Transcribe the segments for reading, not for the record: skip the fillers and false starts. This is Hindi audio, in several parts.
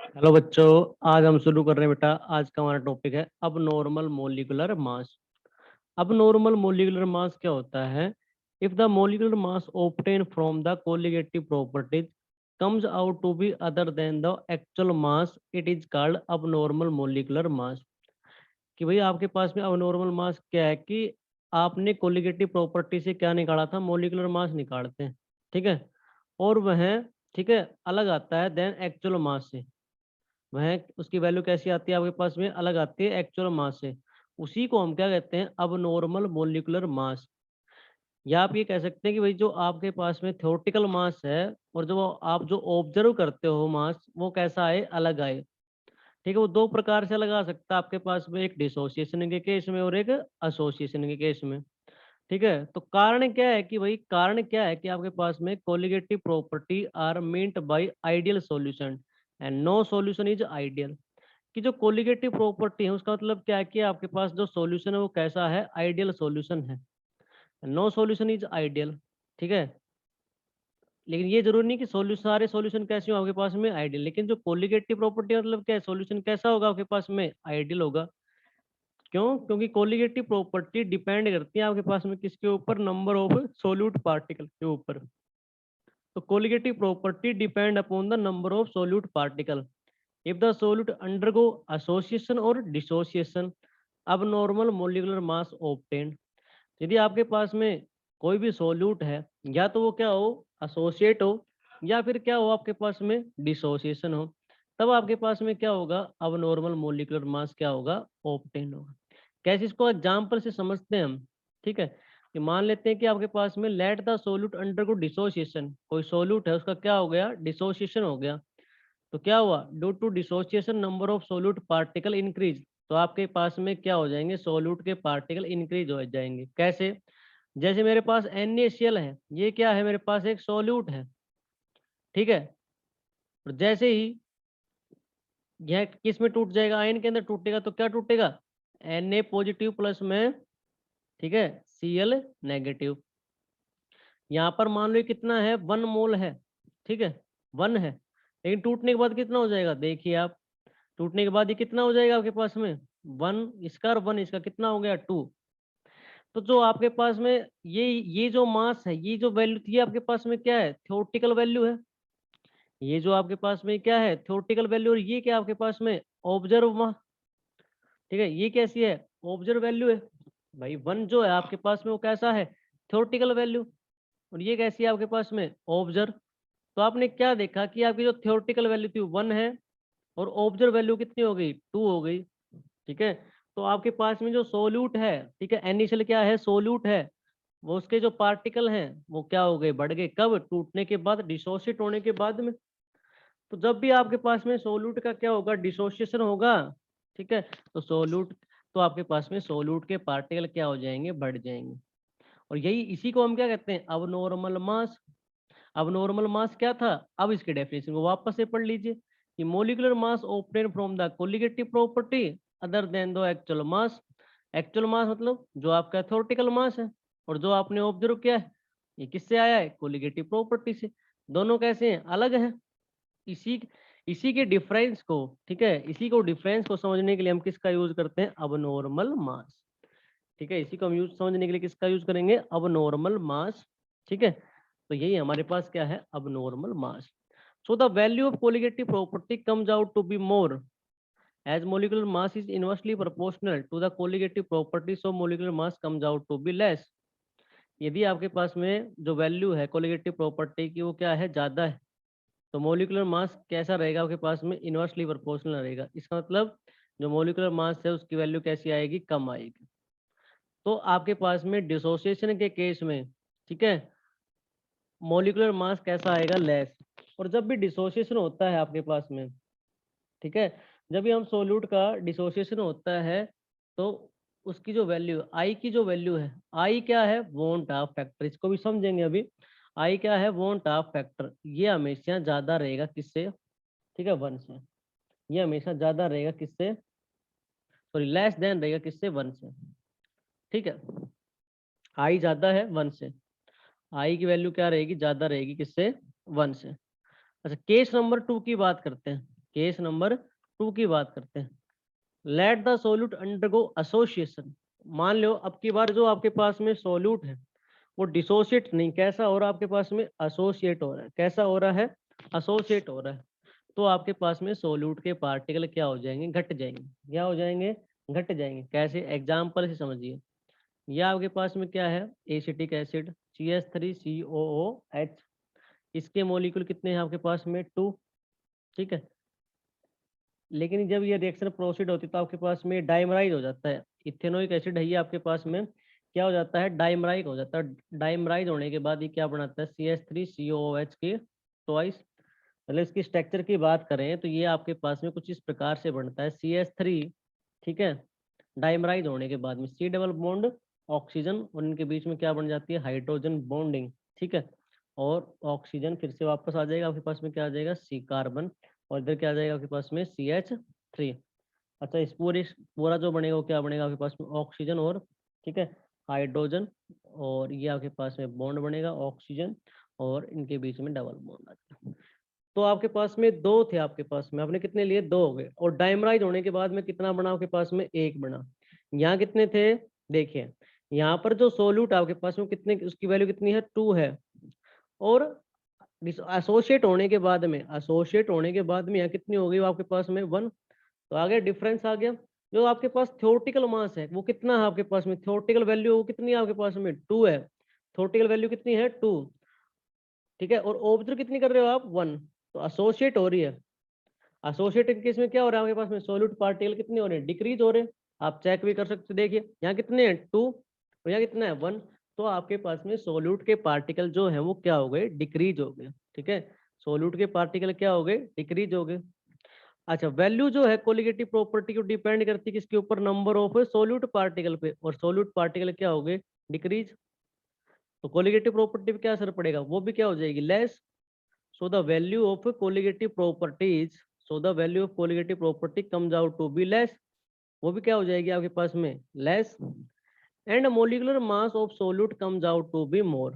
हेलो बच्चों। आज हम शुरू कर रहे हैं बेटा। आज का हमारा टॉपिक है अब नॉर्मल मोलिकुलर मास। अब नॉर्मल मोलिकुलर मास क्या होता है? If the molecular mass obtained from the colligative properties comes out to be other than the actual mass, it is called abnormal molecular mass। कि भाई आपके पास में abnormal मास क्या है कि आपने कोलिगेटिव प्रॉपर्टी से क्या निकाला था? मोलिकुलर मास निकालते हैं, ठीक है, और वह, ठीक है, अलग आता है देन एक्चुअल मास से। वह उसकी वैल्यू कैसी आती है आपके पास में? अलग आती है एक्चुअल मास से। उसी को हम क्या कहते हैं? अब नॉर्मल मोलिकुलर मास। या आप ये कह सकते हैं कि भाई जो आपके पास में थ्योरेटिकल मास है और जो आप जो ऑब्जर्व करते हो मास, वो कैसा आए? अलग आए। ठीक है, वो दो प्रकार से लगा सकता है आपके पास में, एक डिसोसिएशन के केस में और एक एसोसिएशन के केस में। ठीक है, तो कारण क्या है कि भाई, कारण क्या है कि आपके पास में colligative property are meant by ideal solution and no solution is ideal. कि जो कोलिगेटिव प्रॉपर्टी है उसका मतलब क्या है कि आपके पास जो सॉल्यूशन है वो कैसा है? आइडियल सॉल्यूशन है। No solution is ideal. ठीक है, लेकिन ये जरूरी नहीं कि सॉल्यूशन, सारे सॉल्यूशन कैसे हो आपके पास में? आइडियल। लेकिन जो कोलिगेटिव प्रॉपर्टी मतलब क्या है? सॉल्यूशन कैसा होगा आपके पास में? आइडियल होगा। क्यों? क्योंकि कोलिगेटिव प्रॉपर्टी डिपेंड करती है आपके पास में किसके ऊपर? नंबर ऑफ सोल्यूट पार्टिकल के ऊपर। तो colligative property depend upon the number of solute particle. If the solute undergo association और डिसोसिएशन अब नॉर्मल मोलिकुलर मास ऑब्टेन। यदि आपके पास में कोई भी सोल्यूट है, या तो वो क्या हो? एसोसिएट हो, या फिर क्या हो आपके पास में? डिसोसिएशन हो, तब आपके पास में क्या होगा? अब नॉर्मल मोलिकुलर मास क्या होगा? ऑब्टेन होगा। कैसे? इसको एग्जाम्पल से समझते हैं हम। ठीक है, कि मान लेते हैं कि आपके पास में let the solute undergo dissociation. कोई सोल्यूट है, उसका क्या हो गया? डिसोसिएशन हो गया। तो क्या हुआ? Due to dissociation number of solute particle increase. तो आपके पास में क्या हो जाएंगे? सोल्यूट के पार्टिकल इंक्रीज हो जाएंगे। कैसे? जैसे मेरे पास NaCl है, ये क्या है? मेरे पास एक सोल्यूट है। ठीक है, और जैसे ही यह किस में टूट जाएगा? आयन के अंदर टूटेगा, तो क्या टूटेगा? Na पॉजिटिव प्लस में, ठीक है, Cl नेगेटिव। यहाँ पर मान लो ये कितना है? 1 मोल है। ठीक है, 1 है, लेकिन टूटने के बाद कितना हो जाएगा? देखिए आप, टूटने के बाद ये कितना हो जाएगा आपके पास में? 1 इसका और 1 इसका, कितना हो गया? 2। तो जो आपके पास में ये जो मास है, ये जो वैल्यू थी आपके पास में, क्या है? थ्योरेटिकल वैल्यू है। ये जो आपके पास में क्या है? Theoretical value. और ये क्या आपके पास में? ऑब्जर्व मास। ठीक है, ये कैसी है? ऑब्जर्व वैल्यू है। भाई 1 जो है आपके पास में वो कैसा है? Theoretical value. और ये कैसी है आपके पास में? ऑब्जर्व। तो आपने क्या देखा कि आपकी जो थ्योरेटिकल वैल्यू थी 1 है, और ऑब्जर्व वैल्यू कितनी हो गई? 2 हो गई। ठीक है, तो आपके पास में जो सोल्यूट है, ठीक है, इनिशियल क्या है? सोल्यूट है, वो उसके जो पार्टिकल हैं वो क्या हो गए? बढ़ गए। कब? टूटने के बाद, डिसोसिएट होने के बाद में। तो जब भी आपके पास में सोल्यूट का क्या होगा? डिसोसिएशन होगा। ठीक है, तो सोल्यूट, तो आपके पास में सोल्यूट के पार्टिकल क्या हो जाएंगे? बढ़ जाएंगे। और यही, इसी को हम क्या कहते हैं? अब नॉर्मल मास। अब नॉर्मल मास क्या था? अब इसके डेफिनेशन को वापस से पढ़ लीजिए कि molecular mass obtain from the colligative property other than the actual mass. Actual mass मतलब जो आपका थ्योरेटिकल मास है, और जो आपने ऑब्जर्व किया है ये किससे आया है? कोलिगेटिव प्रॉपर्टी से। दोनों कैसे हैं? अलग हैं। इसी इसी के डिफरेंस को, ठीक है, इसी को डिफरेंस को समझने के लिए हम किसका यूज करते हैं? अब नॉर्मल मास। ठीक है, इसी को हम यूज समझने के लिए किसका यूज करेंगे? अब नॉर्मल मास। ठीक है, तो यही हमारे पास क्या है? अब normal mass. So the value of colligative property comes out to be more as molecular mass is inversely proportional to the colligative property, so molecular mass comes out to be less। यदि आपके पास में जो वैल्यू है कोलिगेटिव प्रॉपर्टी की वो क्या है? ज्यादा है, तो मोलिकुलर मास कैसा रहेगा आपके पास में? इनवर्सली प्रोपोर्शनल रहेगा। इसका मतलब जो मोलिकुलर मास है उसकी वैल्यू कैसी आएगी? कम आएगी। तो आपके पास में डिसोसिएशन के केस में, ठीक है, मोलिकुलर मास कैसा आएगा? लेस। और जब भी डिसोसिएशन होता है आपके पास में, ठीक है, जब भी हम सोल्यूट का डिसोसिएशन होता है, तो उसकी जो वैल्यू, आई की जो वैल्यू है, आई क्या है? Want of factor. इसको भी समझेंगे अभी। आई क्या है? Want of factor. ये हमेशा ज्यादा रहेगा किससे? ठीक है, 1 से। ये हमेशा ज्यादा रहेगा किससे? सॉरी, लेस देन रहेगा किससे? 1 से। ठीक है, आई ज्यादा है 1 से। आई की वैल्यू क्या रहेगी? ज्यादा रहेगी किससे? 1 से। अच्छा, केस नंबर 2 की बात करते हैं। केस नंबर 2 की बात करते हैं। Let the solute undergo association. मान लो अब की बार जो आपके पास में सोल्यूट है वो डिसोशिएट नहीं, कैसा हो रहा है आपके पास में, एसोसिएट हो रहा है। कैसा हो रहा है, एसोसिएट हो रहा है। तो आपके पास में सोल्यूट के पार्टिकल क्या हो जाएंगे, घट जाएंगे। क्या हो जाएंगे, घट जाएंगे। कैसे, एग्जाम्पल से समझिए। यह आपके पास में क्या है, एसिटिक एसिड CH3COOH। इसके मॉलिक्यूल कितने हैं आपके पास में, 2। ठीक है, लेकिन जब ये रिएक्शन प्रोसीड होती है तो आपके पास में डाइमराइज हो जाता है। इथेनोइक एसिड है ये आपके पास में, क्या हो जाता है, डाइमराइज हो जाता है। डाइमराइज होने के बाद ये क्या बनाता है, CH3COOH के ट्वाइस। मतलब इसकी स्ट्रक्चर की बात करें तो ये आपके पास में कुछ इस प्रकार से बनता है, CH3, ठीक है, डाइमराइज होने के बाद में C डबल बॉन्ड ऑक्सीजन, और इनके बीच में क्या बन जाती है, हाइड्रोजन बॉन्डिंग। ठीक है, और ऑक्सीजन फिर से वापस आ जाएगा आपके पास में, क्या आ जाएगा, C कार्बन, और इधर क्या आ जाएगा आपके पास में, CH3। अच्छा, इस पूरा जो बनेगा वो क्या बनेगा आपके पास में, ऑक्सीजन और, ठीक है, हाइड्रोजन, और ये आपके पास में बॉन्ड बनेगा ऑक्सीजन, और इनके बीच में डबल बॉन्ड आ जाएगा। तो आपके पास में 2 थे, आपके पास में आपने कितने लिए, 2 हो गए। और डाइमराइज होने के बाद में कितना बना आपके पास में, 1 बना। यहाँ कितने थे, देखिए यहाँ पर जो सोल्यूट आपके पास में कितने, उसकी वैल्यू कितनी है, 2 है। और एसोसिएट होने के बाद में, एसोसिएट होने के बाद में यहाँ कितनी हो गई वो आपके पास में, 1। तो आगे डिफरेंस आ गया। जो आपके पास थ्योरेटिकल मास है वो कितना है आपके पास में, थ्योरेटिकल वैल्यू वो कितनी है आपके पास में, 2 है। थ्योरेटिकल वैल्यू कितनी है, 2। ठीक है, और ऑब्जर्व कितनी कर रहे हो आप, 1। तो एसोसिएट हो रही है। एसोसिएट केस में क्या हो रहा है आपके पास में, सोल्यूट पार्टिकल कितने हो रहे हैं, डिक्रीज हो रहे हैं। आप चेक भी कर सकते, देखिए यहाँ कितने हैं, 2, और यहाँ कितना है, 1। तो आपके पास में सोल्यूट के पार्टिकल जो है वो क्या हो गए, डिक्रीज हो गए। ठीक है, सोल्यूट के पार्टिकल क्या हो गए, डिक्रीज हो गए। अच्छा, वैल्यू जो है कोलिगेटिव प्रॉपर्टी को डिपेंड करती है किसके ऊपर, नंबर ऑफ सोल्यूट पार्टिकल पे, और सोल्यूट पार्टिकल क्या हो गए, डिक्रीज। तो कोलिगेटिव प्रॉपर्टी पे क्या असर पड़ेगा, वो भी क्या हो जाएगी, less. So the value of colligative properties, so the value of colligative property comes out to be less। वो भी क्या हो जाएगी आपके पास में, less। And molecular mass of solute comes out to be more।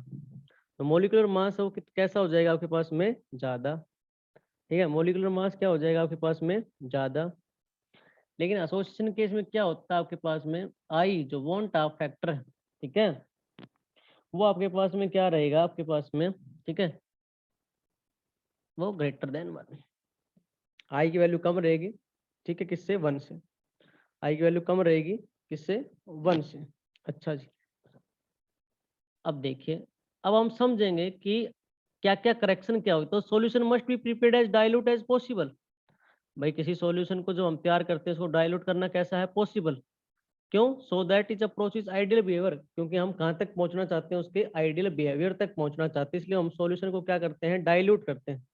तो molecular mass वो कैसा हो जाएगा आपके पास में, ज्यादा। ठीक है, molecular mass क्या हो जाएगा आपके पास में, ज्यादा। लेकिन एसोसिएशन केस में क्या होता है आपके पास में, आई जो वॉन्ट ऑफ फैक्टर है, ठीक है, वो आपके पास में क्या रहेगा आपके पास में, ठीक है, वो ग्रेटर देन 1। आई की वैल्यू कम रहेगी, ठीक है, किससे, 1 से। आई की वैल्यू कम रहेगी किससे, 1 से। अच्छा जी, अब देखिए, अब हम समझेंगे कि क्या क्या करेक्शन क्या होगी। तो solution must be prepared as dilute as possible. भाई किसी सॉल्यूशन को जो हम तैयार करते हैं उसको डाइल्यूट करना कैसा है, पॉसिबल। क्यों, so that is approach is ideal behaviour, क्योंकि हम कहाँ तक पहुंचना चाहते हैं, उसके आइडियल बिहेवियर तक पहुंचना चाहते हैं, इसलिए हम सॉल्यूशन को क्या करते हैं, डाइल्यूट करते हैं।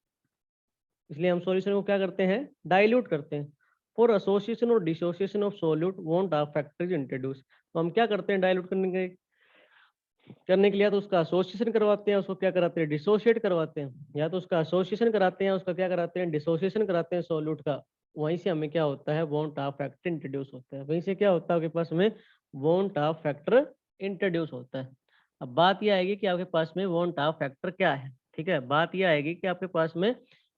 इसलिए हम सॉल्यूशन को क्या करते हैं, डाइल्यूट करते हैं। फॉर एसोसिएशन और dissociation of solute won't of factor introduce. तो हम क्या करते हैं, डाइल्यूट करने के लिए, या तो उसका एसोसिएशन करवाते हैं, उसको क्या कराते हैं, डिसोशिएट करवाते हैं, या तो उसका एसोसिएशन कराते हैं, उसका क्या कराते हैं, डिसोसिएशन कराते हैं सोल्यूट का। वहीं से हमें क्या होता है, वोंट ऑफ फैक्टर इंट्रोड्यूस होता है। वहीं से क्या होता है आपके पास में, वोंट ऑफ फैक्टर इंट्रोड्यूस होता है। अब बात यह आएगी कि आपके पास में वोंट ऑफ फैक्टर क्या है। ठीक है, बात यह आएगी कि आपके पास में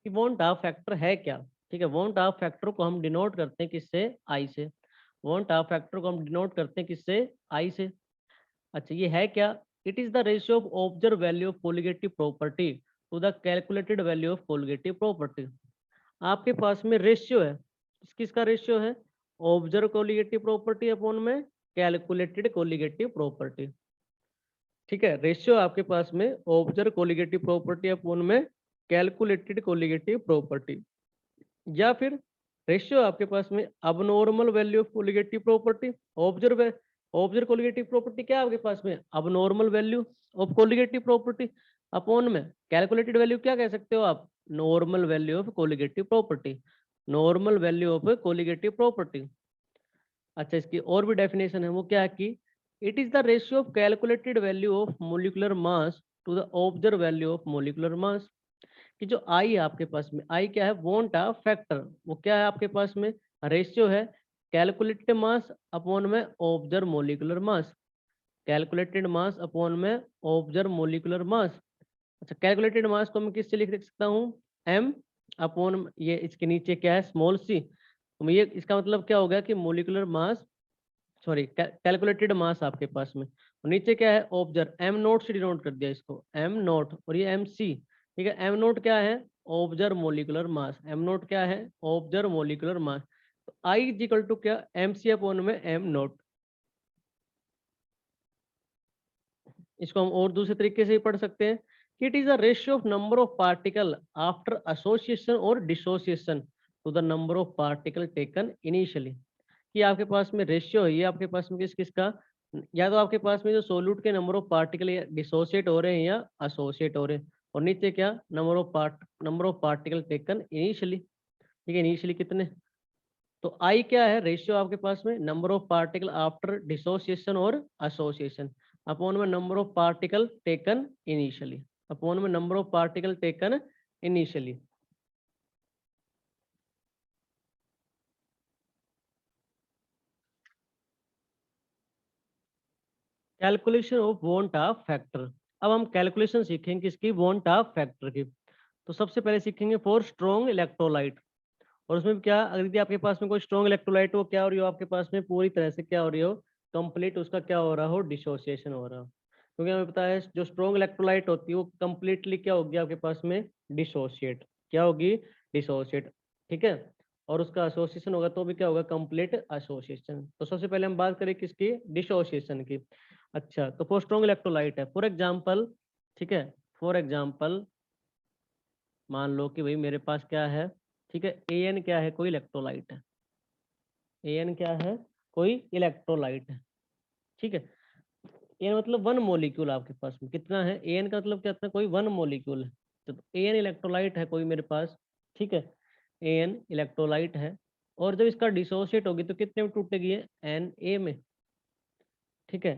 कि वोंट ऑफ फैक्टर है क्या। ठीक है, वोंट ऑफ फैक्टर को हम डिनोट करते हैं किससे, आई से। वोंट ऑफ फैक्टर को हम डिनोट करते हैं किससे, आई से। अच्छा, ये है क्या, it is the ratio of observe value of colligative property to the calculated value of colligative property. आपके पास में रेशियो है, किसका रेशियो है, ऑब्जर्व कोलिगेटिव प्रॉपर्टी अपॉन में कैलकुलेटेड कोलिगेटिव प्रॉपर्टी। ठीक है, रेशियो आपके पास में ऑब्जर्व कोलिगेटिव प्रॉपर्टी अपॉन में कैलकुलेटेड कोलिगेटिव प्रॉपर्टी, या फिर रेशियो आपके पास में abnormal value of colligative property. Observe observe colligative property क्या है आपके पास में, abnormal value of colligative property upon में कैलकुलेटेड वैल्यू क्या कह सकते हो आप, normal value of colligative property. Normal value of colligative property. अच्छा, इसकी और भी डेफिनेशन है, वो क्या है कि it is the ratio of calculated value of molecular mass to the observe value of molecular mass. कि जो आई है आपके पास में, आई क्या है, वोंट ऑफ फैक्टर, वो क्या है आपके पास में, रेशियो है कैलकुलेटेड मास अपॉन में ऑब्जर्व मोलिकुलर मास। कैलकुलेटेड मास अपॉन में ऑब्जर्व मोलिकुलर मास। अच्छा, कैलकुलेटेड मास को मैं किससे लिख सकता हूँ, एम अपॉन ये इसके नीचे क्या है स्मॉल सी, तो ये इसका मतलब क्या हो गया कि मोलिकुलर मास, सॉरी कैलकुलेटेड मास आपके पास में, और नीचे क्या है ऑब्जर्व, एम नोट से डिनोट कर दिया इसको एम नोट, और ये एम सी, ठीक है। एम नोट क्या है observe molecular mass, M nought क्या है ऑब्जर्व मोलिकुलर मास, तो आई इज इक्वल टू क्या एम सी अपॉन में एम नोट। इसको हम और दूसरे तरीके से भी पढ़ सकते हैं कि it is a ratio of number of particle after association और dissociation to the number of particle taken initially, कि आपके पास में रेशियो है ये आपके पास में किस किसका, या तो आपके पास में जो सोल्यूट के नंबर ऑफ पार्टिकल डिसोसिएट हो रहे हैं या एसोसिएट हो रहे हैं, और नीचे क्या number of particle taken initially, ठीक है। इनिशियली कितने, तो आई क्या है रेशियो आपके पास में number of particle after dissociation और एसोसिएशन अपॉन में number of particle taken initially, upon में number of particle taken initially. Calculation of van't of factor, अब हम कैलकुलेशन सीखेंगे किसकी वॉन्ट ऑफ फैक्टर की। तो सबसे पहले सीखेंगे फॉर स्ट्रॉन्ग इलेक्ट्रोलाइट, और उसमें भी क्या अगर यदि आपके पास में कोई स्ट्रॉन्ग इलेक्ट्रोलाइट हो क्या हो रही हो आपके पास में पूरी तरह से क्या हो रही हो कंप्लीट उसका क्या हो रहा हो डिसोसिएशन हो रहा हो, क्योंकि हमें पता है जो स्ट्रॉन्ग इलेक्ट्रोलाइट होती है वो कंप्लीटली क्या होगी आपके पास में डिसोसिएट, क्या होगी डिसोसिएट, ठीक है। और उसका एसोसिएशन होगा तो भी क्या होगा कंप्लीट एसोसिएशन। तो सबसे पहले हम बात करें किसकी डिसोसिएशन की। अच्छा तो फॉर स्ट्रॉन्ग इलेक्ट्रोलाइट है फॉर एग्जाम्पल, ठीक है। फॉर एग्जाम्पल मान लो कि भाई मेरे पास क्या है, ठीक है। एन क्या है कोई इलेक्ट्रोलाइट है, एन क्या है कोई इलेक्ट्रोलाइट है, ठीक है। एन मतलब वन मॉलिक्यूल आपके पास में कितना है, एन का मतलब क्या होता है कोई वन मॉलिक्यूल है, तो एन इलेक्ट्रोलाइट है कोई मेरे पास, ठीक है। एन इलेक्ट्रोलाइट है, और जब इसका डिसोसिएट होगी तो कितने में टूटेगी एन ए में, ठीक है।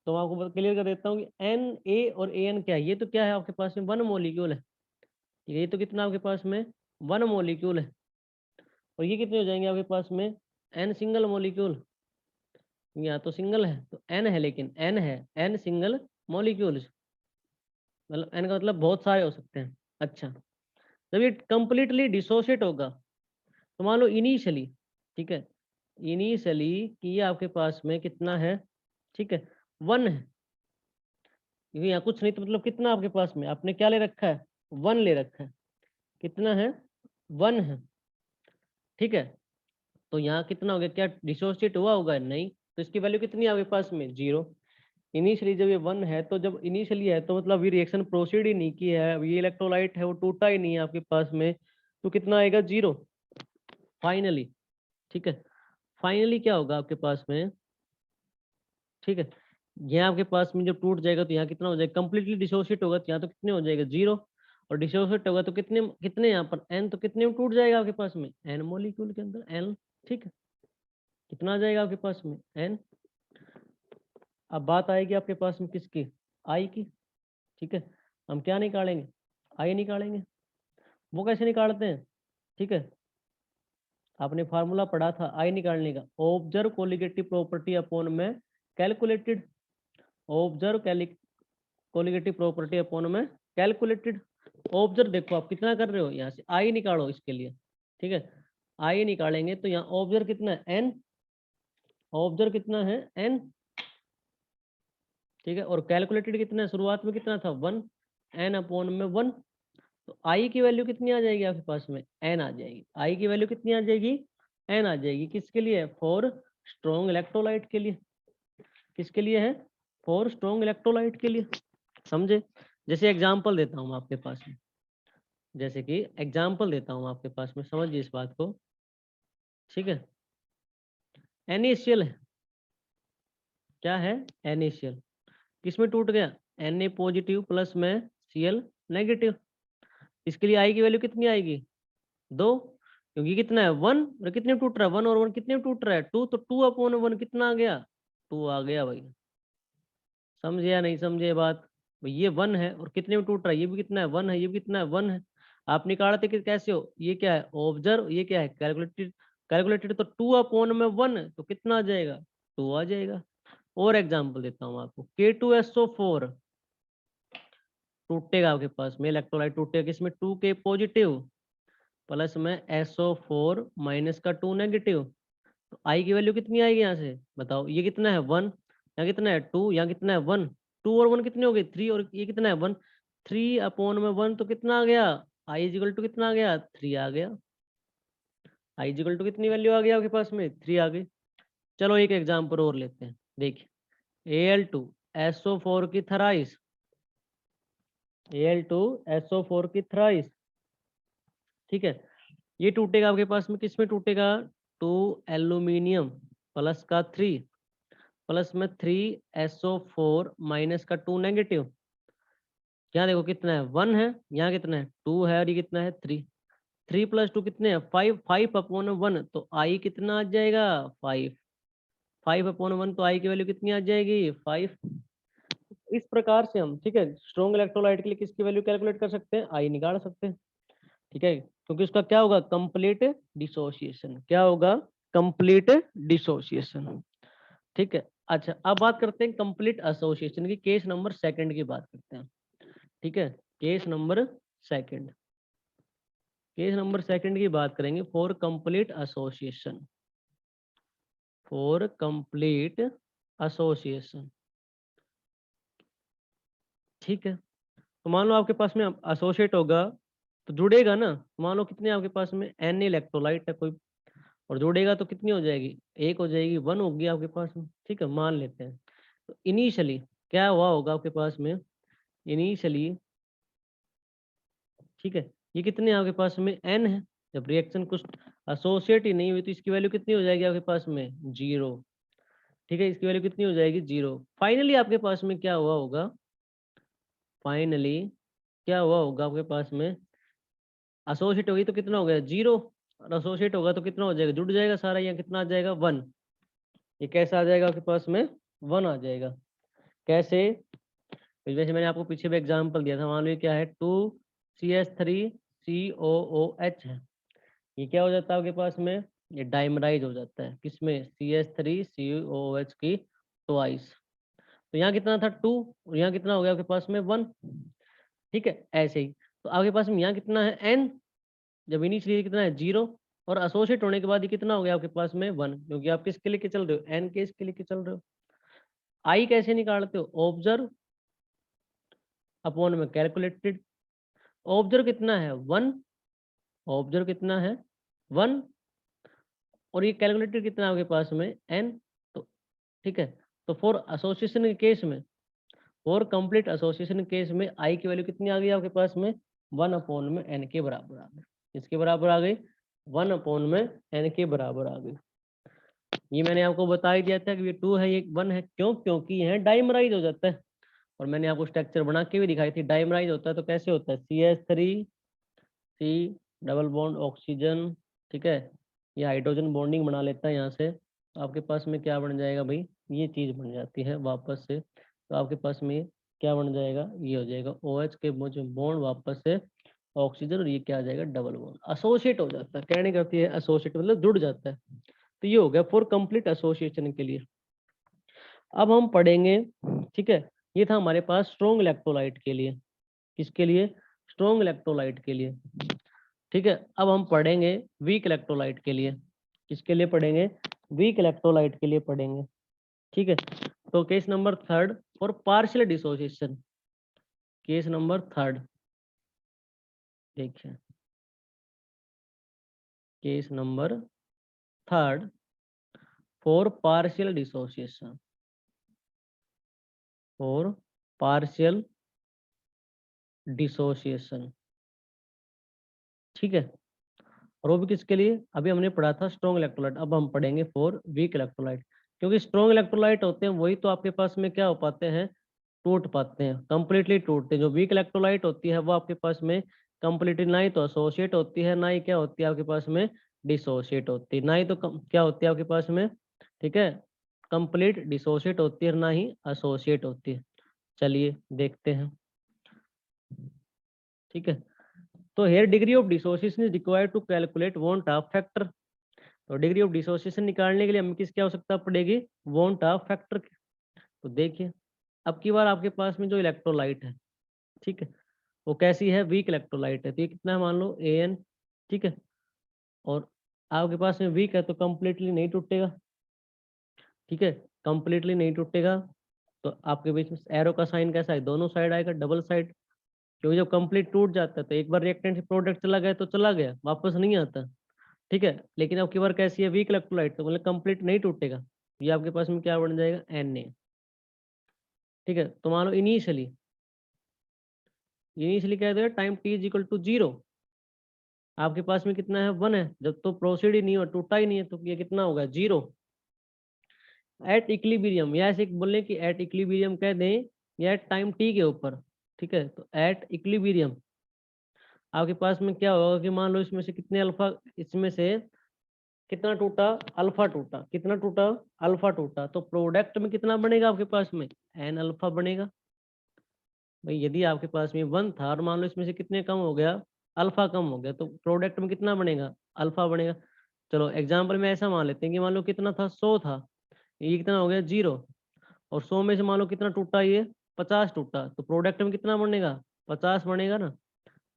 तो मैं आपको क्लियर कर देता हूँ कि एन ए और ए एन क्या है, ये तो क्या है आपके पास में वन मॉलिक्यूल है, ये तो कितना आपके पास में वन मॉलिक्यूल है, और ये कितने हो जाएंगे आपके पास में एन सिंगल मॉलिक्यूल, यहाँ तो सिंगल है तो एन है, लेकिन एन है एन सिंगल मॉलिक्यूल्स, मतलब एन का मतलब बहुत सारे हो सकते हैं। अच्छा जब ये कंप्लीटली डिसोसिएट होगा तो मान लो इनिशियली, ठीक है, इनिशियली कि ये आपके पास में कितना है, ठीक है वन है, क्योंकि यहाँ कुछ नहीं तो मतलब कितना आपके पास में आपने क्या ले रखा है वन ले रखा है, कितना है वन है, ठीक है। तो यहाँ कितना हो गया क्या डिसोसिएट हुआ होगा नहीं, तो इसकी वैल्यू कितनी है आपके पास में जीरो। इनिशियली जब ये वन है तो जब इनिशियली है तो मतलब अभी रिएक्शन प्रोसीड ही नहीं की है, अभी ये इलेक्ट्रोलाइट है वो टूटा ही नहीं है आपके पास में, तो कितना आएगा जीरो फाइनली, ठीक है। फाइनली क्या होगा आपके पास में, ठीक है, यहाँ आपके पास में जब टूट जाएगा तो यहाँ कितना हो जाएगा कंप्लीटली डिसोसिएट होगा तो यहाँ तो कितने हो जाएगा जीरो, और डिसोसिएट होगा तो कितने कितने यहाँ पर एन, तो कितने में टूट जाएगा आपके पास में एन मॉलिक्यूल के अंदर एन, ठीक है। कितना आ जाएगा आपके पास में एन। अब बात आएगी आपके पास में किसकी आई की, ठीक है। हम क्या निकालेंगे आई निकालेंगे, वो कैसे निकालते हैं, ठीक है। आपने फार्मूला पढ़ा था आई निकालने का ऑब्जर्व कोलिगेटिव प्रॉपर्टी अपॉन में calculated, observe colligative property upon में कैलकुलेटेड। ऑब्जर्व देखो आप कितना कर रहे हो यहाँ से आई निकालो इसके लिए, ठीक है। आई निकालेंगे तो यहाँ ऑब्जर्व कितना है एन, ऑब्जर्व कितना है एन, ठीक है। और कैलकुलेटेड कितना है शुरुआत में कितना था वन, एन अपॉन में वन, तो आई की वैल्यू कितनी आ जाएगी आपके पास में एन आ जाएगी, आई की वैल्यू कितनी आ जाएगी एन आ जाएगी, किसके लिए फॉर स्ट्रॉन्ग इलेक्ट्रोलाइट के लिए, किसके लिए है फॉर स्ट्रॉन्ग इलेक्ट्रोलाइट के लिए, समझे। जैसे एग्जांपल देता हूँ आपके पास में, जैसे कि एग्जांपल देता हूँ आपके पास में समझिए इस बात को, ठीक है। NaCl है, क्या है NaCl, किसमें टूट गया Na पॉजिटिव प्लस में Cl नेगेटिव, इसके लिए आई की वैल्यू कितनी आएगी दो, क्योंकि कितना है वन और कितने में टूट रहा है वन और वन कितने में टूट रहा है टू, तो टू अपॉन वन कितना आ गया टू आ गया भाई, समझे या नहीं समझे बात। भाई ये वन है और कितने में टूट रहा है ये भी कितना है वन है, ये भी कितना है वन है। आप निकालते कि कैसे हो, ये क्या है ऑब्जर्व, ये क्या है कैलकुलेटेड, कैलकुलेटेड तो टू अपॉन में वन तो कितना आ जाएगा टू आ जाएगा। और एग्जाम्पल देता हूँ आपको K2SO4 टूटेगा आपके पास में इलेक्ट्रोलाइट टूटेगा किसमें टू के पॉजिटिव, प्लस में SO4 माइनस का 2 नेगेटिव, तो आई की वैल्यू कितनी आएगी यहाँ से बताओ। ये कितना है 1, यहाँ कितना है 2, यहाँ कितना है 1, 2 और 1 कितने हो गए 3, और ये कितना है 1, 3 अपॉन में 1 तो कितना आ गया, आई इज इक्वल टू कितना आ गया 3 आ गया। आई इज इक्वल टू कितनी वैल्यू आ गई आपके पास में 3 आ गई। चलो एक एग्जाम्पल और लेते हैं, देखिए Al2SO4 की थराइस, Al2SO4 की थराइस, ठीक है। ये टूटेगा आपके पास में किस में टूटेगा, 2 एल्यूमिनियम प्लस का 3 प्लस में 3SO4 माइनस का 2 नेगेटिव। यहाँ देखो कितना है 1 है, यहाँ कितना है 2 है, और ये कितना है 3, 3 प्लस 2 कितने हैं 5, 5 अपॉन 1 तो आई कितना आ जाएगा 5, 5 अपॉन 1 तो आई की वैल्यू कितनी आ जाएगी 5। इस प्रकार से हम, ठीक है, स्ट्रॉन्ग इलेक्ट्रोलाइट के लिए किसकी वैल्यू कैलकुलेट कर सकते हैं, आई निकाल सकते हैं, ठीक है, क्योंकि उसका क्या होगा कंप्लीट डिसोसिएशन, क्या होगा कंप्लीट डिसोसिएशन, ठीक है। अच्छा अब बात करते हैं कंप्लीट एसोसिएशन की, केस नंबर सेकंड की बात करते हैं, ठीक है। Case number second, case number second की बात करेंगे for complete association, for complete association, ठीक है। तो मान लो आपके पास में एसोसिएट होगा तो जुड़ेगा ना, मान लो कितने आपके पास में एन इलेक्ट्रोलाइट है कोई, और जोड़ेगा तो कितनी हो जाएगी, एक हो जाएगी, 1 होगी आपके पास में, ठीक है, मान लेते हैं। तो इनिशियली क्या हुआ होगा आपके पास में, इनिशियली, ठीक है, ये कितने आपके पास में n है, जब रिएक्शन कुछ एसोसिएट ही नहीं हुई तो इसकी वैल्यू कितनी हो जाएगी आपके पास में 0, ठीक है, इसकी वैल्यू कितनी हो जाएगी 0। फाइनली आपके पास में क्या हुआ होगा, फाइनली क्या हुआ होगा आपके पास में, एसोसिएट होगी तो कितना हो गया 0, और एसोसिएट होगा तो कितना हो जाएगा, जुड़ जाएगा सारा, यहाँ कितना आ जाएगा 1, ये कैसा आ जाएगा आपके पास में 1 आ जाएगा। कैसे, जैसे मैंने आपको पीछे भी एग्जांपल दिया था, मान लो क्या है 2CH3COOH है, ये क्या हो जाता है आपके पास में, ये डाइमराइज हो जाता है किसमें CH3COOH की ट्वाइस। तो यहाँ कितना था 2, और यहाँ कितना हो गया आपके पास में 1, ठीक है। ऐसे ही तो आपके पास में यहाँ कितना है n, जब इनिशियली कितना है 0, और एसोसिएट होने के बाद ये कितना हो गया आपके पास में 1, क्योंकि आप किसके लेके चल रहे हो, n के इसके लेके चल रहे हो। आई कैसे निकालते हो, ऑब्जर्व अपॉन में कैलकुलेटेड, ऑब्जर्व कितना है 1, ऑब्जर्व कितना है 1, और ये कैलकुलेटेड कितना है आपके पास में n, तो ठीक है। तो फॉर एसोसिएशन के केस में, फॉर कंप्लीट एसोसिएशन केस में आई की वैल्यू कितनी आ गई आपके पास में 1 अपॉन में n के बराबर आ गई, इसके बराबर आ गई 1 अपॉन में n के बराबर आ गई। ये मैंने आपको बता ही दिया था कि ये 2 है ये 1 है, क्यों, क्योंकि यह डाइमराइज हो जाता है, और मैंने आपको स्ट्रक्चर बना के भी दिखाई थी, डाइमराइज होता है तो कैसे होता है CH3C डबल बॉन्ड ऑक्सीजन, ठीक है, ये हाइड्रोजन बॉन्डिंग बना लेता है यहाँ से, तो आपके पास में क्या बन जाएगा भाई, ये चीज बन जाती है वापस से, तो आपके पास में क्या बन जाएगा, ये हो जाएगा OH के जो बॉन्ड वापस से ऑक्सीजन, और ये क्या आ जाएगा डबल बॉन्ड, एसोसिएट हो जाता है, कहने करती है एसोसिएट मतलब जुड़ जाता है। तो ये हो गया फॉर कंप्लीट एसोसिएशन के लिए। अब हम पढ़ेंगे, ठीक है, ये था हमारे पास स्ट्रॉन्ग इलेक्ट्रोलाइट के लिए, किसके लिए, स्ट्रॉन्ग इलेक्ट्रोलाइट के लिए, ठीक है। अब हम पढ़ेंगे वीक इलेक्ट्रोलाइट के लिए, किसके लिए पढ़ेंगे, वीक इलेक्ट्रोलाइट के लिए पढ़ेंगे, ठीक है। तो केस नंबर थर्ड और partial dissociation, case number third देखिए, case number third for partial dissociation, for partial dissociation, ठीक है। और वो भी किसके लिए, अभी हमने पढ़ा था स्ट्रॉन्ग इलेक्ट्रोलाइट, अब हम पढ़ेंगे फॉर वीक इलेक्ट्रोलाइट, क्योंकि स्ट्रॉन्ग इलेक्ट्रोलाइट होते हैं वही तो आपके पास में क्या हो पाते हैं, टूट पाते हैं, कंप्लीटली टूटते हैं। जो वीक इलेक्ट्रोलाइट होती है वो आपके पास में कंप्लीटली ना ही तो एसोसिएट होती है, ना ही क्या होती है आपके पास में डिसोसिएट होती है, ना ही तो क्या होती है आपके पास में, ठीक है, कंप्लीट डिसोसिएट होती है, ना ही एसोसिएट होती है। चलिए देखते हैं, ठीक है। तो here degree of dissociation is required to calculate van't Hoff factor, तो डिग्री ऑफ डिसोसिएशन निकालने के लिए हमें किसकी आवश्यकता पड़ेगी, वॉन टाफ फैक्टर की। तो देखिए अब की बार आपके पास में जो इलेक्ट्रोलाइट है, ठीक है, वो कैसी है, वीक इलेक्ट्रोलाइट है, तो ये कितना है मान लो ठीक है। और आपके पास में वीक है तो कंप्लीटली नहीं टूटेगा, ठीक है, कंप्लीटली नहीं टूटेगा। तो आपके बीच में एरो का साइन कैसा है, दोनों साइड आएगा, डबल साइड। क्योंकि जब कंप्लीट टूट जाता है तो एक बार रिएक्टेंट से प्रोडक्ट चला गया तो चला गया, वापस नहीं आता, ठीक है। लेकिन अब की बार कैसी है, वीक इलेक्ट्रोलाइट, तो मतलब कंप्लीट नहीं टूटेगा। ये आपके पास में क्या बन जाएगा, Na, ठीक है। तो मान लो इनिशियली क्या देगा, time t is equal to 0, आपके पास में कितना है, 1 है। जब तो प्रोसीड ही नहीं हुआ, टूटा ही नहीं है, तो ये कितना होगा, 0 एट इक्विलिब्रियम। या ऐसे बोले कि एट इक्विलिब्रियम कह दें, या एट टाइम t के ऊपर, ठीक है। तो एट इक्विलिब्रियम आपके पास में क्या होगा कि मान लो इसमें से कितने अल्फा, इसमें से कितना टूटा, अल्फा टूटा, कितना टूटा, अल्फा टूटा। तो प्रोडक्ट में कितना बनेगा आपके पास में, एन अल्फा बनेगा। भाई यदि आपके पास में 1 था और मान लो इसमें से कितने कम हो गया, अल्फा कम हो गया, तो प्रोडक्ट में कितना बनेगा, अल्फा बनेगा। चलो एग्जाम्पल में ऐसा मान लेते हैं कि मान लो कितना था, 100 था, ये कितना हो गया, 0। और 100 में से मान लो कितना टूटा, ये 50 टूटा, तो प्रोडक्ट में कितना बनेगा, 50 बनेगा ना।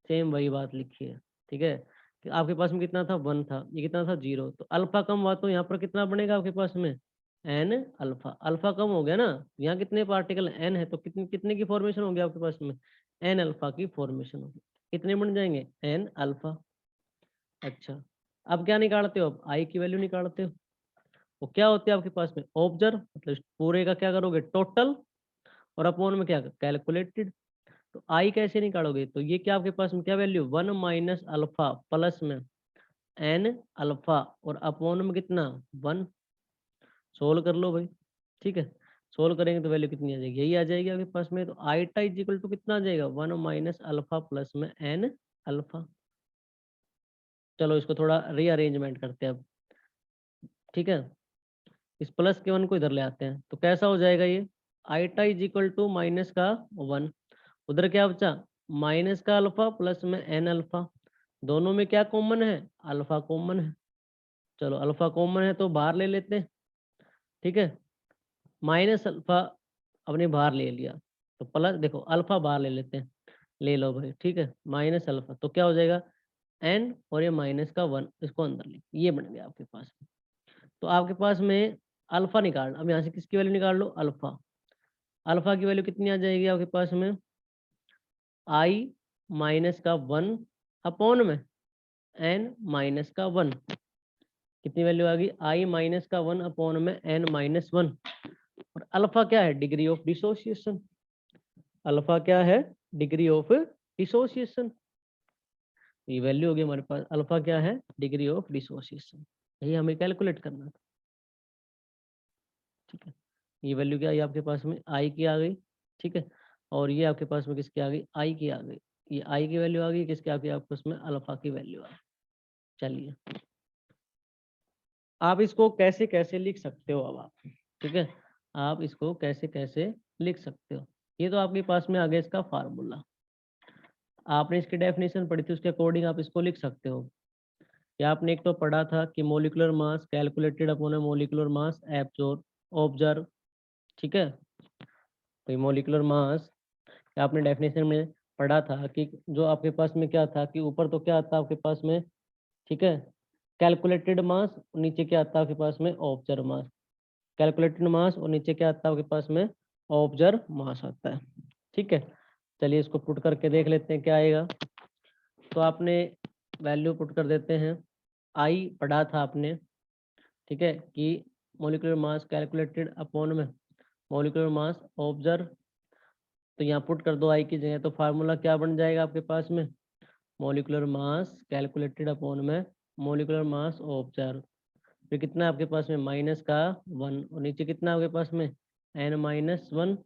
सेम वही बात लिखी है, ठीक है। कि आपके पास में कितना था, 1 था, ये कितना था, 0। तो अल्फा कम हुआ तो यहाँ पर कितना बनेगा आपके पास में, एन अल्फा। अल्फा कम हो गया ना, यहाँ कितने पार्टिकल एन है, तो कितने कितने की फॉर्मेशन होगी आपके पास में, एन अल्फा की फॉर्मेशन होगी। कितने बन जाएंगे, एन अल्फा। अच्छा, अब क्या निकालते हो, अब आई की वैल्यू निकालते हो। वो क्या होती है आपके पास में, ऑब्जर्व, मतलब पूरे का क्या करोगे, टोटल, और अपॉन में क्या, कैलकुलेटेड। तो आई कैसे निकालोगे, तो ये क्या आपके पास में क्या वैल्यू, 1 माइनस अल्फा प्लस में एन अल्फा, और अपॉन में कितना, 1। सोल्व कर लो भाई, ठीक है। सोल्व करेंगे तो वैल्यू कितनी आ जाएगी, यही आ जाएगी आपके पास में। तो आईटा इज इक्वल टू कितना आ जाएगा, 1 माइनस अल्फा प्लस में एन अल्फा। चलो इसको थोड़ा रीअरेंजमेंट करते हैं अब, ठीक है। इस प्लस के 1 को इधर ले आते हैं, तो कैसा हो जाएगा ये, आईटा इज इक्वल टू माइनस का 1, उधर क्या बचा, माइनस का अल्फा प्लस में एन अल्फा। दोनों में क्या कॉमन है, अल्फा कॉमन है। चलो अल्फा कॉमन है तो बाहर ले लेते हैं, ठीक है। माइनस अल्फा अपने बाहर ले लिया, तो प्लस, देखो अल्फा बाहर ले लेते हैं, ले लो भाई, ठीक है। माइनस अल्फा तो क्या हो जाएगा, एन, और ये माइनस का 1, इसको अंदर ले, ये बन गया आपके पास में। तो आपके पास में अल्फा निकाल, अब यहाँ से किसकी वैल्यू निकाल लो, अल्फा। अल्फा की वैल्यू कितनी आ जाएगी आपके पास में, आई माइनस का 1 अपॉन में एन माइनस का 1। कितनी वैल्यू आ गई, आई माइनस का 1 अपॉन में एन माइनस 1। और अल्फा क्या है, डिग्री ऑफ डिसोसिएशन। अल्फा क्या है, डिग्री ऑफ डिसोसिएशन। ये वैल्यू होगी हमारे पास, अल्फा क्या है, डिग्री ऑफ डिसोसिएशन। यही हमें कैलकुलेट करना था, ठीक है। ये वैल्यू क्या है आपके पास में, आई की आ गई, ठीक है। और ये आपके पास में किसकी आ गई, आई की आ गई। ये आई की वैल्यू आ गई, किसके आपके आपके पास में, अल्फा की वैल्यू आ गई। चलिए आप इसको कैसे कैसे लिख सकते हो अब आप, ठीक है। आप इसको कैसे कैसे लिख सकते हो, ये तो आपके पास में आ गया इसका फार्मूला। आपने इसकी डेफिनेशन पढ़ी थी, उसके अकॉर्डिंग आप इसको लिख सकते हो। या आपने एक तो पढ़ा था कि molecular mass calculated upon molecular mass absorb observe, ठीक है। तो ये मोलिकुलर मास आपने डेफिनेशन में पढ़ा था कि जो आपके पास में क्या था कि ऊपर तो क्या आता आपके पास में, ठीक है, कैलकुलेटेड मास, नीचे क्या आता आपके पास में, ऑब्जर्व मास। कैलकुलेटेड मास और नीचे क्या आता है आपके पास में, ऑब्जर्व मास आता है, ठीक है। चलिए इसको पुट करके देख लेते हैं क्या आएगा। तो आपने वैल्यू पुट कर देते हैं, आई पढ़ा था आपने, ठीक है, कि मोलिकुलर मास कैलकुलेटेड अपॉन में मोलिकुलर मास ऑब्जर्व। तो यहाँ पुट कर दो आई की जगह, तो फार्मूला क्या बन जाएगा आपके पास में, मोलिकुलर मास कैलकुलेटेड अपॉन में मोलिकुलर मास ऑब्जर्व। फिर कितना है आपके पास में, माइनस का 1, और नीचे कितना है आपके पास में, एन माइनस 1।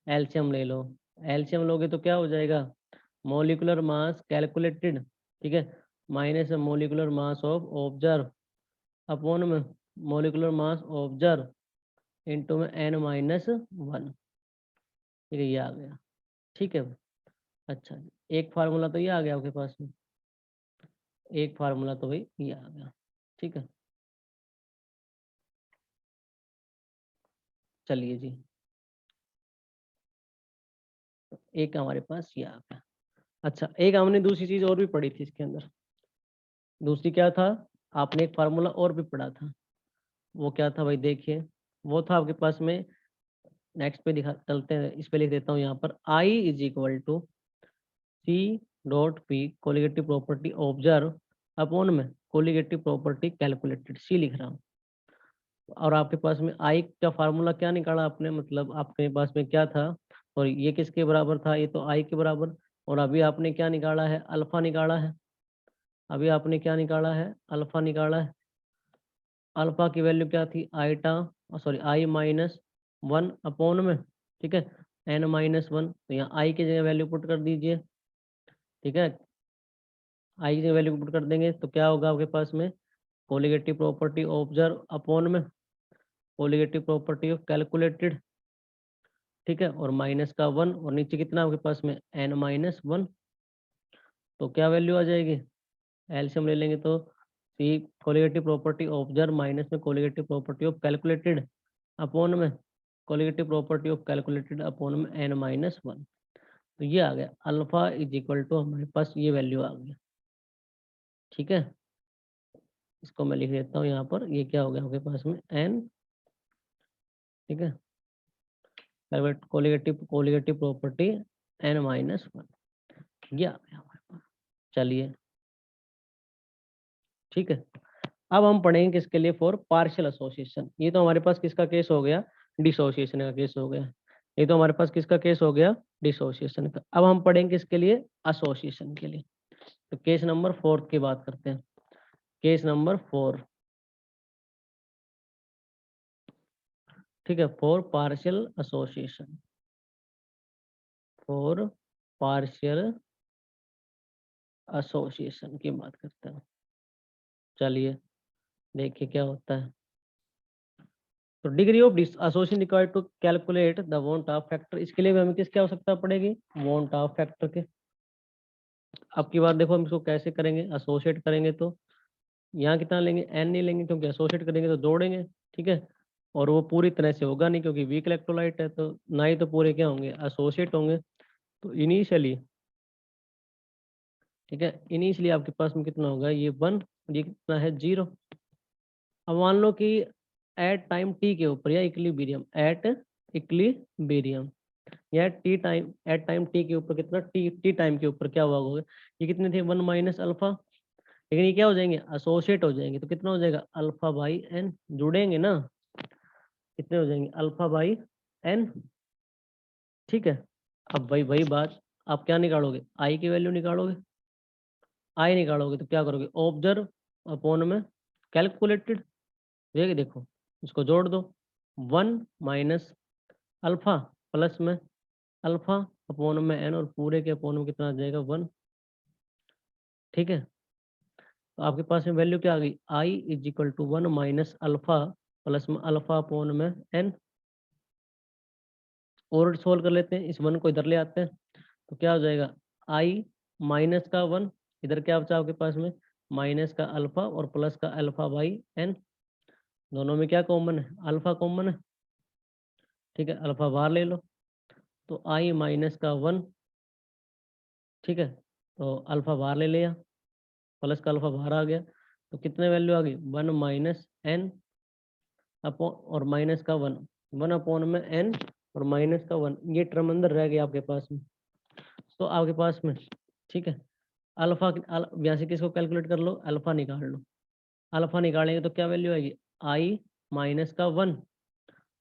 एलसीएम ले लो, एलसीएम लोगे तो क्या हो जाएगा, मोलिकुलर मास कैलकुलेटेड, ठीक है, minus molecular mass of observe upon में मोलिकुलर मास ऑब्जर्व इंटू में एन माइनस 1। ठीक है, ये आ गया, ठीक है। अच्छा जी, एक फार्मूला तो ये आ गया आपके पास में, एक फार्मूला तो भाई ये आ गया, ठीक है। चलिए जी, एक हमारे पास ये आ गया। अच्छा, एक हमने दूसरी चीज और भी पढ़ी थी इसके अंदर, दूसरी क्या था, आपने एक फार्मूला और भी पढ़ा था, वो क्या था भाई देखिए, वो था आपके पास में, नेक्स्ट पे दिखा चलते हैं, इस पे लिख देता हूँ यहाँ पर, i is equal to C dot P colligative property observe upon में कोलिगेटिव प्रॉपर्टी कैलकुलेटेड, सी लिख रहा हूँ। और आपके पास में आई का फार्मूला क्या निकाला आपने, मतलब आपके पास में क्या था, और ये किसके बराबर था, ये तो आई के बराबर, और अभी आपने क्या निकाला है, अल्फा निकाला है, अभी आपने क्या निकाला है, अल्फा निकाला है। अल्फा की वैल्यू क्या थी, आईटा sorry i minus one upon में, ठीक है, एन माइनस वन, तो यहाँ आई की जगह वैल्यू पुट कर दीजिए, ठीक है, आई की जगह वैल्यू पुट कर देंगे तो क्या होगा आपके पास में, कोलिगेटिव प्रॉपर्टी ऑब्जर्व अपॉन में कोलिगेटिव प्रॉपर्टी ऑफ कैलकुलेटेड, ठीक है, और माइनस का वन, और नीचे कितना आपके पास में एन माइनस वन, तो क्या वैल्यू आ जाएगी, एलसीएम ले लेंगे तो C colligative property observe minus में colligative property of calculated upon में colligative property of calculated upon में एन माइनस वन, तो ये आ गया अल्फा इज इक्वल टू, हमारे पास ये वैल्यू आ गई, ठीक है, इसको मैं लिख देता हूँ यहाँ पर, ये क्या हो गया आपके पास में एन, ठीक है, colligative colligative property N minus one, ये आ गया हमारे पास। चलिए ठीक है, अब हम पढ़ेंगे किसके लिए, फॉर पार्शियल एसोसिएशन। ये तो हमारे पास किसका केस हो गया, डिसोसिएशन का केस हो गया, ये तो हमारे पास किसका केस हो गया, डिसोसिएशन का। अब हम पढ़ेंगे किसके लिए, एसोसिएशन के लिए। तो केस नंबर 4 की बात करते हैं, केस नंबर 4, ठीक है, for partial association, for partial association की बात करते हैं। चलिए देखिए क्या होता है। तो degree of association required to calculate the van't of factor, इसके लिए भी हमें किसकी आवश्यकता पड़ेगी, वॉन्ट ऑफ फैक्टर के। अब की बार देखो हम इसको कैसे करेंगे, एसोसिएट करेंगे तो यहाँ कितना लेंगे, एन नहीं लेंगे, क्योंकि एसोसिएट करेंगे तो जोड़ेंगे, ठीक है, और वो पूरी तरह से होगा नहीं क्योंकि वीक इलेक्ट्रोलाइट है, तो ना ही तो पूरे क्या होंगे, एसोसिएट होंगे। तो इनिशियली, ठीक है, इनिशियली आपके पास में कितना होगा, ये वन, ये कितना है जीरो। अब मान लो कि एट टाइम टी के ऊपर, या इक्विलिब्रियम एट इक्विलिब्रियम, या T time at time T के ऊपर कितना, टी टी टाइम के ऊपर क्या हुआ होगा, ये कितने थे, वन माइनस अल्फा, लेकिन ये क्या हो जाएंगे, एसोसिएट हो जाएंगे, तो कितना हो जाएगा, अल्फा बाई एन, जुड़ेंगे ना, कितने हो जाएंगे, अल्फा बाई एन, ठीक है। अब भाई वही बात, आप क्या निकालोगे, आई की वैल्यू निकालोगे, आई निकालोगे तो क्या करोगे, ऑब्जर्व अपॉन में कैलकुलेटेड, ये देखो इसको जोड़ दो, वन माइनस अल्फा प्लस में अल्फा अपॉन में एन, और पूरे के अपॉन में कितना आ जाएगा, वन, ठीक है। तो आपके पास में वैल्यू क्या आ गई, i is equal to one minus alpha plus में अल्फा अपॉन में एन, और सोल्व कर लेते हैं, इस वन को इधर ले आते हैं, तो क्या हो जाएगा, आई माइनस का वन, इधर क्या बचा आपके पास में, माइनस का अल्फा और प्लस का अल्फा बाई एन, दोनों में क्या कॉमन है, अल्फा कॉमन है, ठीक है, अल्फा बाहर ले लो, तो आई माइनस का वन, ठीक है, तो अल्फा बाहर ले लिया, प्लस का अल्फा बाहर आ गया, तो कितने वैल्यू आ गई, वन माइनस एन अपॉन और माइनस का वन, वन अपॉन में एन और माइनस का वन, ये टर्म अंदर रह गया आपके पास में। तो आपके पास में, ठीक है, अल्फा यहाँ से किसको कैलकुलेट कर लो, अल्फा निकाल लो, अल्फा निकालेंगे तो क्या वैल्यू आएगी, आई माइनस का वन,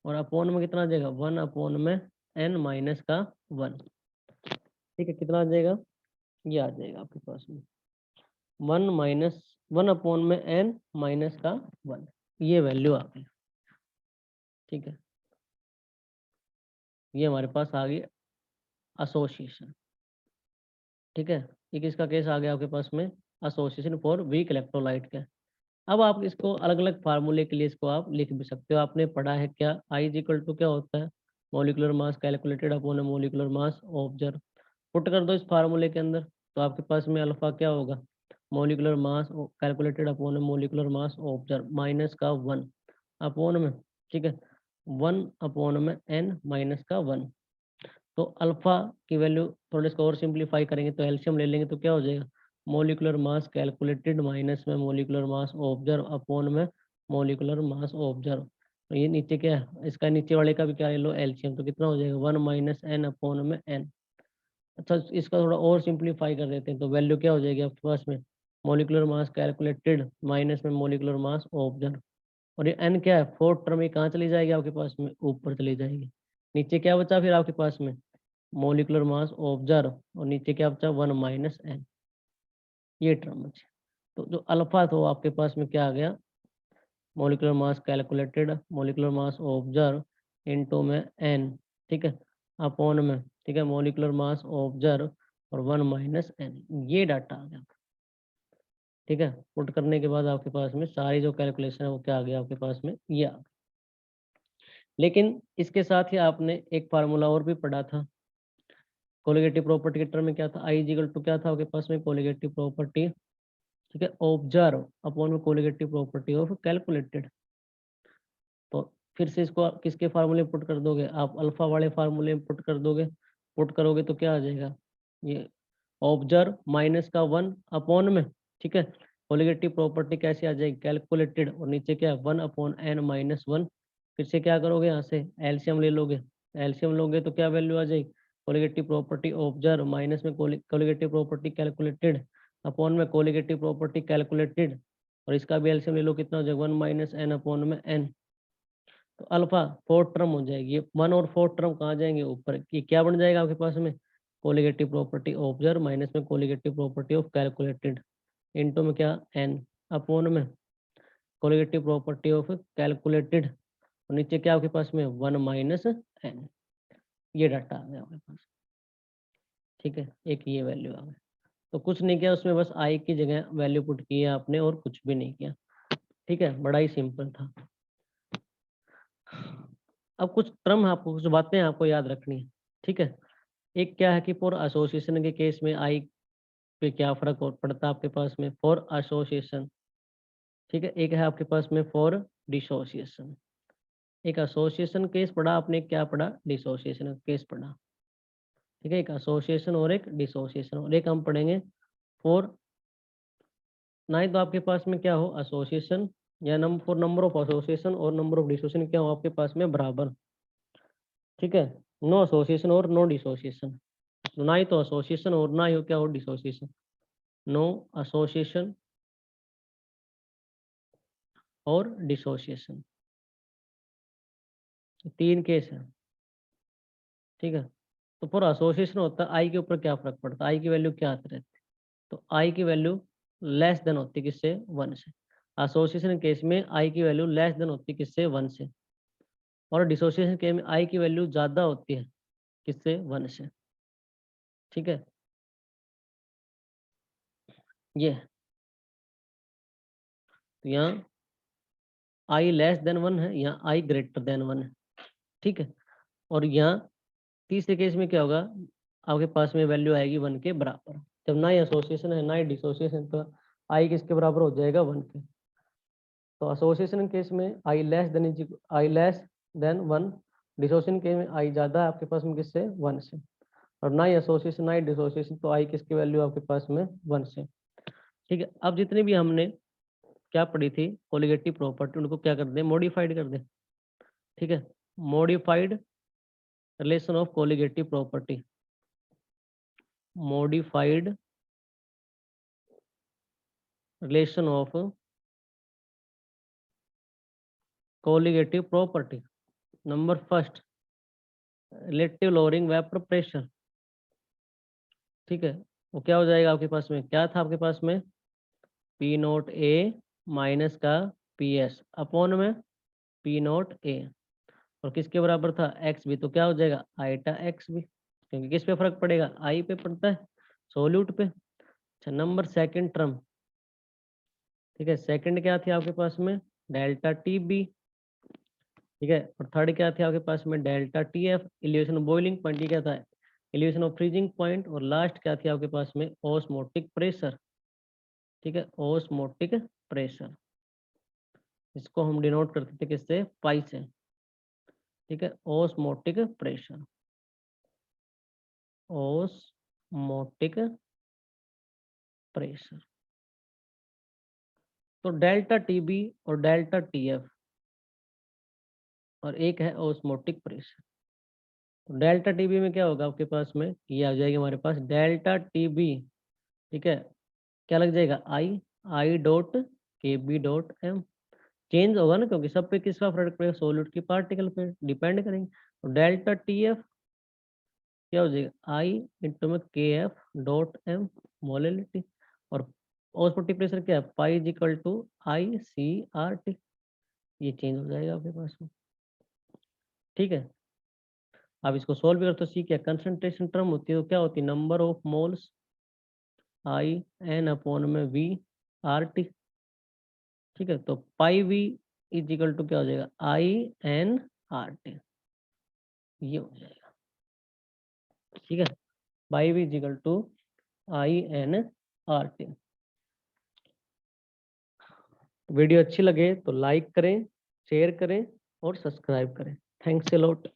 और अपॉन में कितना आ जाएगा, वन अपॉन में एन माइनस का वन, ठीक है, कितना आ जाएगा, ये आ जाएगा आपके पास में वन माइनस वन अपॉन में एन माइनस का वन, ये वैल्यू आ गई, ठीक है, ये हमारे पास आ गई एसोसिएशन, ठीक है, ये किसका केस आ गया आपके पास में, एसोसिएशन फॉर वीक इलेक्ट्रोलाइट का। अब आप इसको अलग अलग फार्मूले के लिए इसको आप लिख भी सकते हो, आपने पढ़ा है क्या, आई इज इक्वल टू क्या होता है, molecular mass calculated upon molecular mass observe, put कर दो इस फार्मूले के अंदर, तो आपके पास में अल्फा क्या होगा, molecular mass calculated upon molecular mass observe minus का वन अपॉन में, ठीक है, वन अपॉन में एन माइनस का वन, तो अल्फा की वैल्यू थोड़ा इसको और सिंप्लीफाई करेंगे तो एलसीएम ले लेंगे तो क्या हो जाएगा, मोलिकुलर मास कैलकुलेटेड माइनस में मोलिकुलर मास ऑब्जर्व अपॉन में मोलिकुलर मास ऑब्जर्व। ये नीचे क्या है, इसका नीचे वाले का भी क्या ले लो एलसीएम, तो कितना हो जाएगा 1 माइनस एन अपॉन में एन। अच्छा इसका थोड़ा और सिंप्लीफाई कर देते हैं, तो वैल्यू क्या हो जाएगी आपके पास में मोलिकुलर मास कैलकुलेटेड माइनस में मोलिकुलर मास ऑब्जर्व। और ये एन क्या है, फोर्थ टर्म ये कहाँ चली जाएगी आपके पास में, ऊपर चली जाएगी। नीचे क्या बचा फिर आपके पास में मोलिकुलर मास ऑब्जर्व, और नीचे क्या बचा 1 माइनस एन, ये टर्म बचे। तो जो अल्फा तो आपके पास में क्या आ गया, molecular mass calculated molecular mass observe into में एन, ठीक है, अपॉन में, ठीक है, मोलिकुलर मास ऑब्जर्व और 1 माइनस एन, ये डाटा आ गया। ठीक है, पुट करने के बाद आपके पास में सारी जो कैलकुलेशन है वो क्या आ गया आपके पास में, ये आ गया। लेकिन इसके साथ ही आपने एक फार्मूला और भी पढ़ा था कोलिगेटिव प्रॉपर्टी के टर्म में, क्या था आई इक्वल टू क्या था आपके पास में कोलिगेटिव प्रॉपर्टी, ठीक है, ऑब्जर्व अपॉन में कोलिगेटिव प्रॉपर्टी ऑफ कैलकुलेटेड। तो फिर से इसको आप किसके फार्मूले में पुट कर दोगे, आप अल्फा वाले फार्मूले में पुट कर दोगे। पुट करोगे तो क्या आ जाएगा, ये ऑब्जर्व माइनस का 1 अपॉन में, ठीक है, कोलिगेटिव प्रॉपर्टी कैसे आ जाएगी कैलकुलेटेड, और नीचे क्या है 1 अपॉन एन माइनस 1। फिर से क्या करोगे, यहाँ से एलसीएम ले लोगे, एलसीएम लोगे तो क्या वैल्यू आ जाएगी कोलिगेटिव प्रॉपर्टी ऑब्जर्व माइनस में कोलिगेटिव प्रॉपर्टी कैलकुलेटेड अपॉन में कोलिगेटिव प्रॉपर्टी कैलकुलेटेड, और इसका भी एलसीएम ले लो, कितना हो जाएगा 1 माइनस एन अपॉन में एन। तो अल्फा फोर्थ टर्म हो जाएगी, ये 1 और फोर्थ टर्म कहाँ जाएंगे ऊपर, ये क्या बन जाएगा आपके पास में कोलिगेटिव प्रॉपर्टी ऑब्जर्व माइनस में colligative property of calculated into में क्या एन अपॉन में कोलिगेटिव प्रॉपर्टी ऑफ कैलकुलेटेड, और नीचे क्या आपके पास में 1 माइनस एन, ये डाटा आ गया आपके पास। ठीक है, एक ये वैल्यू आ गई। तो कुछ नहीं किया उसमें, बस आई की जगह वैल्यू पुट की है आपने और कुछ भी नहीं किया। ठीक है, बड़ा ही सिंपल था। अब कुछ टर्म आपको, कुछ बातें आपको याद रखनी है। ठीक है, एक क्या है कि फॉर एसोसिएशन के केस में आई पे क्या फर्क पड़ता है आपके पास में फॉर एसोसिएशन। ठीक है, एक है आपके पास में फॉर डिसोसिएशन। एक एसोसिएशन केस पढ़ा आपने, क्या पढ़ा डिसोसिएशन केस पढ़ा। ठीक है, एक एसोसिएशन और एक डिसोसिएशन, और एक हम पढ़ेंगे फॉर, ना ही तो आपके पास में क्या हो एसोसिएशन या number for number of association और नंबर ऑफ डिसोसिएशन क्या हो आपके पास में बराबर। ठीक है, नो एसोसिएशन और नो डिसोसिएशन, ना ही तो एसोसिएशन और ना ही हो क्या हो डिसोसिएशन, नो एसोसिएशन और डिसोसिएशन, तीन केस है। ठीक है, तो फॉर एसोसिएशन होता है आई के ऊपर क्या फर्क पड़ता है, आई की वैल्यू क्या आती रहती है, तो आई की वैल्यू लेस देन होती है किससे, 1 से। एसोसिएशन केस में आई की वैल्यू लेस देन होती है किससे, 1 से। और डिसोसिएशन केस में आई की वैल्यू ज्यादा होती है किससे, 1 से। ठीक है, ये है। तो यहाँ आई लेस देन 1 है, यहाँ आई ग्रेटर देन 1 है। ठीक है, और यहाँ तीसरे केस में क्या होगा, आपके पास में वैल्यू आएगी 1 के बराबर। जब ना ही एसोसिएशन है ना ही डिसोसिएशन, तो आई किसके बराबर हो जाएगा, 1 के। तो एसोसिएशन केस में i less than i less than 1, dissociation case में आई ज्यादा है आपके पास में किससे, 1 से। और ना ही एसोसिएशन ना ही डिसोसिएशन, तो आई किसकी वैल्यू आपके पास में 1 से। ठीक है, अब जितने भी हमने क्या पढ़ी थी कोलिगेटिव प्रॉपर्टी, उनको क्या कर दे, मॉडिफाइड कर दे। ठीक है, modified relation of colligative property, modified relation of colligative property. Number first, relative lowering vapour pressure. ठीक है, वो क्या हो जाएगा आपके पास में, क्या था आपके पास में पी नोट ए माइनस का पी एस अपॉन में पी नोट ए, और किसके बराबर था एक्स भी, तो क्या हो जाएगा आईटा एक्स भी, क्योंकि किस पे फर्क पड़ेगा, आई पे पड़ता है, सोल्यूट पे। अच्छा, नंबर सेकंड टर्म, ठीक है, सेकंड क्या थी आपके पास में डेल्टा टी बी। ठीक है, और थर्ड क्या थी आपके पास में delta T F, elevation boiling point, ये क्या था इलिवेशन ऑफ फ्रीजिंग पॉइंट, और लास्ट क्या थी आपके पास में ओस्मोटिक प्रेशर। ठीक है, ओस्मोटिक प्रेशर, इसको हम डिनोट करते थे किससे, पाई से। ठीक है, ओस्मोटिक प्रेशर, ओस्मोटिक प्रेशर। तो डेल्टा टीबी और डेल्टा टीएफ और एक है ऑस्मोटिक प्रेशर। तो डेल्टा टीबी में क्या होगा आपके पास में, ये आ जाएगी हमारे पास डेल्टा टीबी, ठीक है, क्या लग जाएगा आई डॉट के बी डॉट एम। चेंज होगा ना, क्योंकि सब पे किसका फर्क पड़ेगा, सॉल्यूट की पार्टिकल पे डिपेंड करेंगे। तो डेल्टा टी एफ क्या हो जाएगा, आई इंटू में K F dot M molality. और ऑस्मोटिक प्रेशर क्या है, pi is equal to I C R T. ये चेंज हो जाएगा आपके पास में, ठीक है। आप इसको सोल्व कर तो सी क्या कंसंट्रेशन टर्म होती है, तो क्या होती है, number of moles I N upon में वी आर टी, ठीक है। तो pi V is equal to क्या हो जाएगा, आई एन आर टी, ये हो जाएगा, ठीक है। Pi V is equal to i n R T. Video अच्छी लगे तो लाइक करें, शेयर करें और सब्सक्राइब करें। Thanks a lot.